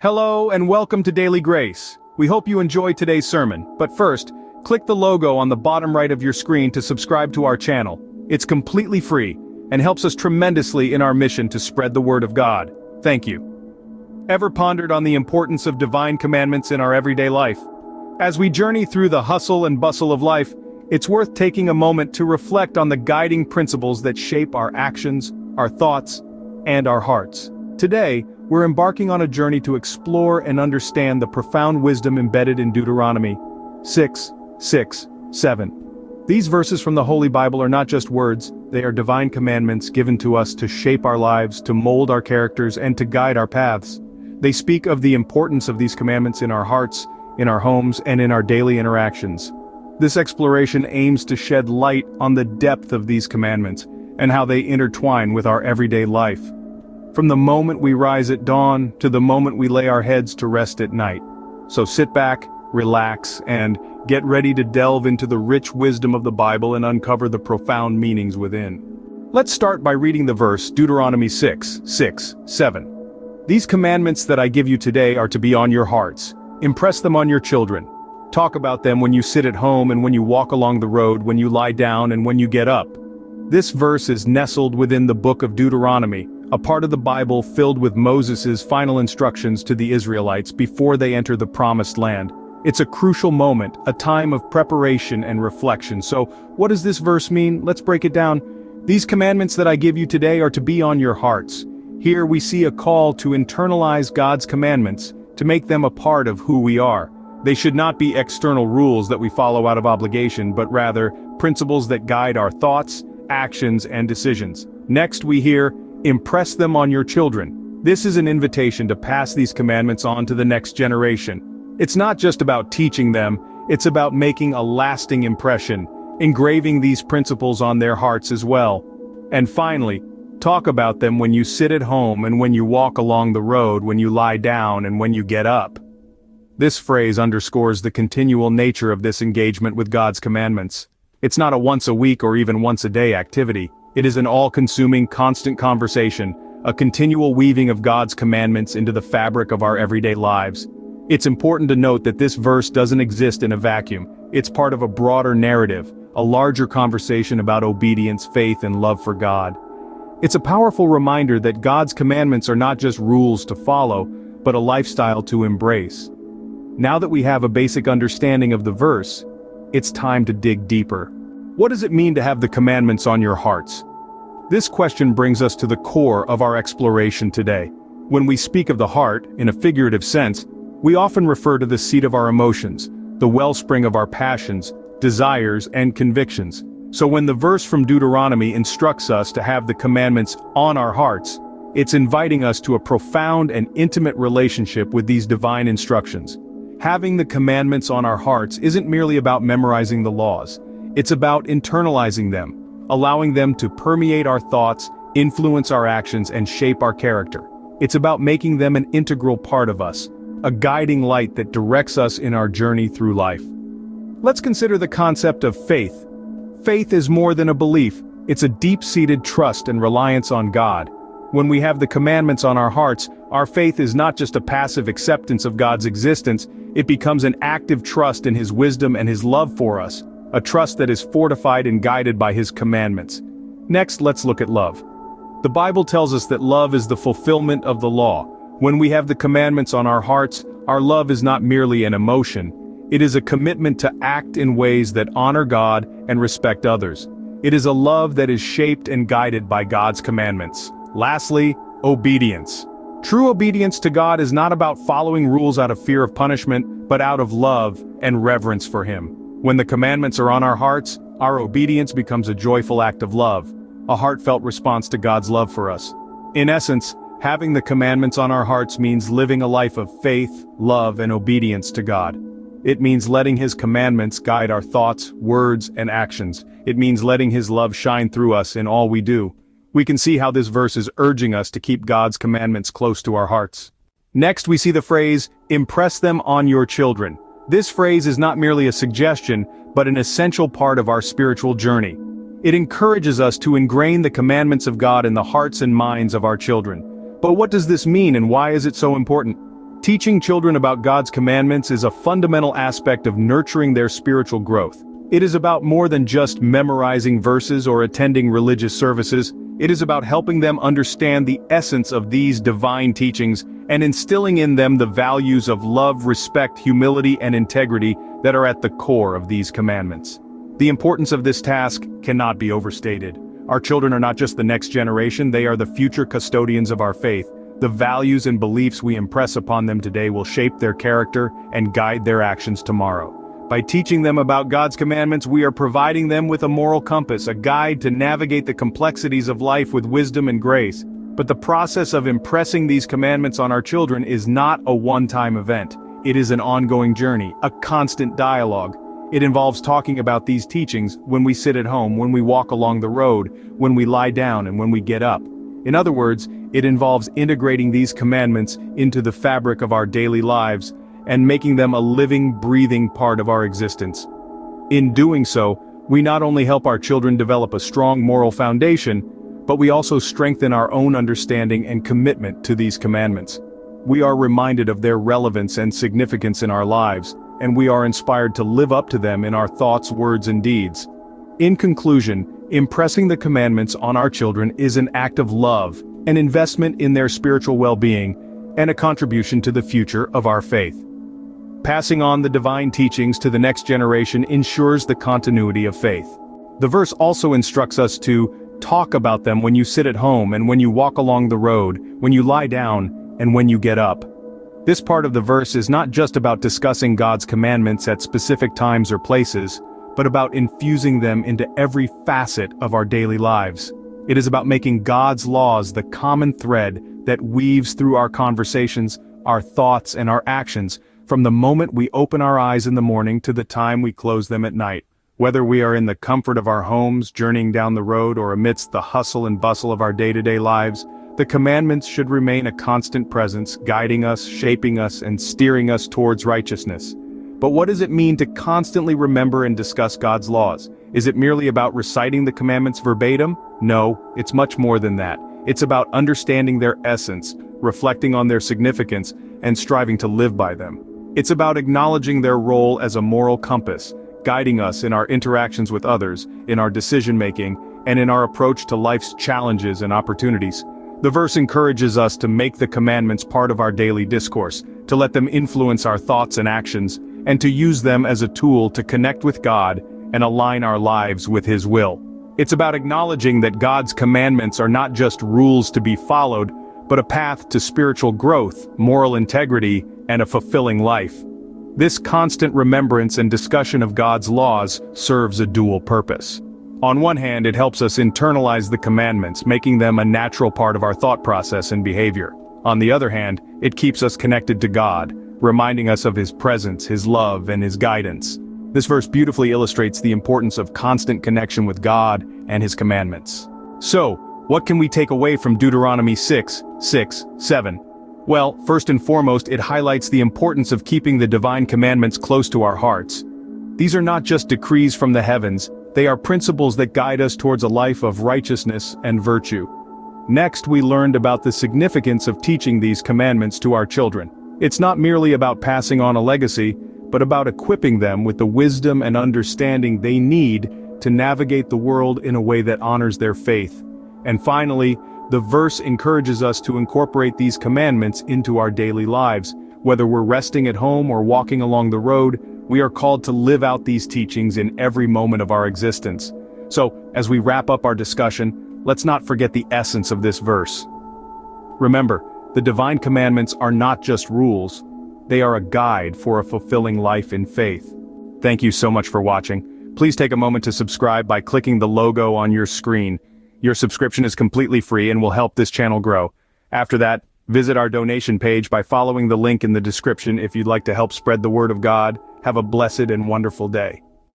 Hello and welcome to Daily Grace. We hope you enjoy today's sermon, but first, click the logo on the bottom right of your screen to subscribe to our channel. It's completely free and helps us tremendously in our mission to spread the word of God. Thank you. Ever pondered on the importance of divine commandments in our everyday life? As we journey through the hustle and bustle of life, it's worth taking a moment to reflect on the guiding principles that shape our actions, our thoughts, and our hearts. Today, we're embarking on a journey to explore and understand the profound wisdom embedded in Deuteronomy 6:6-7. These verses from the Holy Bible are not just words, they are divine commandments given to us to shape our lives, to mold our characters, and to guide our paths. They speak of the importance of these commandments in our hearts, in our homes, and in our daily interactions. This exploration aims to shed light on the depth of these commandments and how they intertwine with our everyday life. From the moment we rise at dawn to the moment we lay our heads to rest at night. So sit back, relax, and get ready to delve into the rich wisdom of the Bible and uncover the profound meanings within. Let's start by reading the verse Deuteronomy 6:7. These commandments that I give you today are to be on your hearts. Impress them on your children. Talk about them when you sit at home and when you walk along the road, when you lie down and when you get up. This verse is nestled within the book of Deuteronomy, a part of the Bible filled with Moses' final instructions to the Israelites before they enter the promised land. It's a crucial moment, a time of preparation and reflection. So, what does this verse mean? Let's break it down. These commandments that I give you today are to be on your hearts. Here we see a call to internalize God's commandments, to make them a part of who we are. They should not be external rules that we follow out of obligation, but rather, principles that guide our thoughts, actions, and decisions. Next we hear, impress them on your children. This is an invitation to pass these commandments on to the next generation. It's not just about teaching them, it's about making a lasting impression, engraving these principles on their hearts as well. And finally, talk about them when you sit at home and when you walk along the road, when you lie down and when you get up. This phrase underscores the continual nature of this engagement with God's commandments. It's not a once a week or even once a day activity. It is an all-consuming, constant conversation, a continual weaving of God's commandments into the fabric of our everyday lives. It's important to note that this verse doesn't exist in a vacuum. It's part of a broader narrative, a larger conversation about obedience, faith, and love for God. It's a powerful reminder that God's commandments are not just rules to follow, but a lifestyle to embrace. Now that we have a basic understanding of the verse, it's time to dig deeper. What does it mean to have the commandments on your hearts? This question brings us to the core of our exploration today. When we speak of the heart, in a figurative sense, we often refer to the seat of our emotions, the wellspring of our passions, desires, and convictions. So when the verse from Deuteronomy instructs us to have the commandments on our hearts, it's inviting us to a profound and intimate relationship with these divine instructions. Having the commandments on our hearts isn't merely about memorizing the laws. It's about internalizing them, allowing them to permeate our thoughts, influence our actions, and shape our character. It's about making them an integral part of us, a guiding light that directs us in our journey through life. Let's consider the concept of faith. Faith is more than a belief, it's a deep-seated trust and reliance on God. When we have the commandments on our hearts, our faith is not just a passive acceptance of God's existence, it becomes an active trust in His wisdom and His love for us, a trust that is fortified and guided by His commandments. Next, let's look at love. The Bible tells us that love is the fulfillment of the law. When we have the commandments on our hearts, our love is not merely an emotion. It is a commitment to act in ways that honor God and respect others. It is a love that is shaped and guided by God's commandments. Lastly, obedience. True obedience to God is not about following rules out of fear of punishment, but out of love and reverence for Him. When the commandments are on our hearts, our obedience becomes a joyful act of love, a heartfelt response to God's love for us. In essence, having the commandments on our hearts means living a life of faith, love, and obedience to God. It means letting His commandments guide our thoughts, words, and actions. It means letting His love shine through us in all we do. We can see how this verse is urging us to keep God's commandments close to our hearts. Next, we see the phrase, impress them on your children. This phrase is not merely a suggestion, but an essential part of our spiritual journey. It encourages us to ingrain the commandments of God in the hearts and minds of our children. But what does this mean and why is it so important? Teaching children about God's commandments is a fundamental aspect of nurturing their spiritual growth. It is about more than just memorizing verses or attending religious services. It is about helping them understand the essence of these divine teachings and instilling in them the values of love, respect, humility, and integrity that are at the core of these commandments. The importance of this task cannot be overstated. Our children are not just the next generation, they are the future custodians of our faith. The values and beliefs we impress upon them today will shape their character and guide their actions tomorrow. By teaching them about God's commandments, we are providing them with a moral compass, a guide to navigate the complexities of life with wisdom and grace. But the process of impressing these commandments on our children is not a one-time event. It is an ongoing journey, a constant dialogue. It involves talking about these teachings when we sit at home, when we walk along the road, when we lie down, and when we get up. In other words, it involves integrating these commandments into the fabric of our daily lives and making them a living, breathing part of our existence. In doing so, we not only help our children develop a strong moral foundation, but we also strengthen our own understanding and commitment to these commandments. We are reminded of their relevance and significance in our lives, and we are inspired to live up to them in our thoughts, words, and deeds. In conclusion, impressing the commandments on our children is an act of love, an investment in their spiritual well-being, and a contribution to the future of our faith. Passing on the divine teachings to the next generation ensures the continuity of faith. The verse also instructs us to talk about them when you sit at home and when you walk along the road, when you lie down, and when you get up. This part of the verse is not just about discussing God's commandments at specific times or places, but about infusing them into every facet of our daily lives. It is about making God's laws the common thread that weaves through our conversations, our thoughts, and our actions, from the moment we open our eyes in the morning to the time we close them at night. Whether we are in the comfort of our homes, journeying down the road, or amidst the hustle and bustle of our day-to-day lives, the commandments should remain a constant presence, guiding us, shaping us, and steering us towards righteousness. But what does it mean to constantly remember and discuss God's laws? Is it merely about reciting the commandments verbatim? No, it's much more than that. It's about understanding their essence, reflecting on their significance, and striving to live by them. It's about acknowledging their role as a moral compass, guiding us in our interactions with others, in our decision-making, and in our approach to life's challenges and opportunities. The verse encourages us to make the commandments part of our daily discourse, to let them influence our thoughts and actions, and to use them as a tool to connect with God and align our lives with His will. It's about acknowledging that God's commandments are not just rules to be followed, but a path to spiritual growth, moral integrity, and a fulfilling life. This constant remembrance and discussion of God's laws serves a dual purpose. On one hand, it helps us internalize the commandments, making them a natural part of our thought process and behavior. On the other hand, it keeps us connected to God, reminding us of His presence, His love, and His guidance. This verse beautifully illustrates the importance of constant connection with God and His commandments. So, what can we take away from Deuteronomy 6:7? Well, first and foremost, it highlights the importance of keeping the divine commandments close to our hearts. These are not just decrees from the heavens, they are principles that guide us towards a life of righteousness and virtue. Next, we learned about the significance of teaching these commandments to our children. It's not merely about passing on a legacy, but about equipping them with the wisdom and understanding they need to navigate the world in a way that honors their faith. And finally, the verse encourages us to incorporate these commandments into our daily lives. Whether we're resting at home or walking along the road, we are called to live out these teachings in every moment of our existence. So, as we wrap up our discussion, let's not forget the essence of this verse. Remember, the divine commandments are not just rules, they are a guide for a fulfilling life in faith. Thank you so much for watching. Please take a moment to subscribe by clicking the logo on your screen. Your subscription is completely free and will help this channel grow. After that, visit our donation page by following the link in the description if you'd like to help spread the word of God. Have a blessed and wonderful day.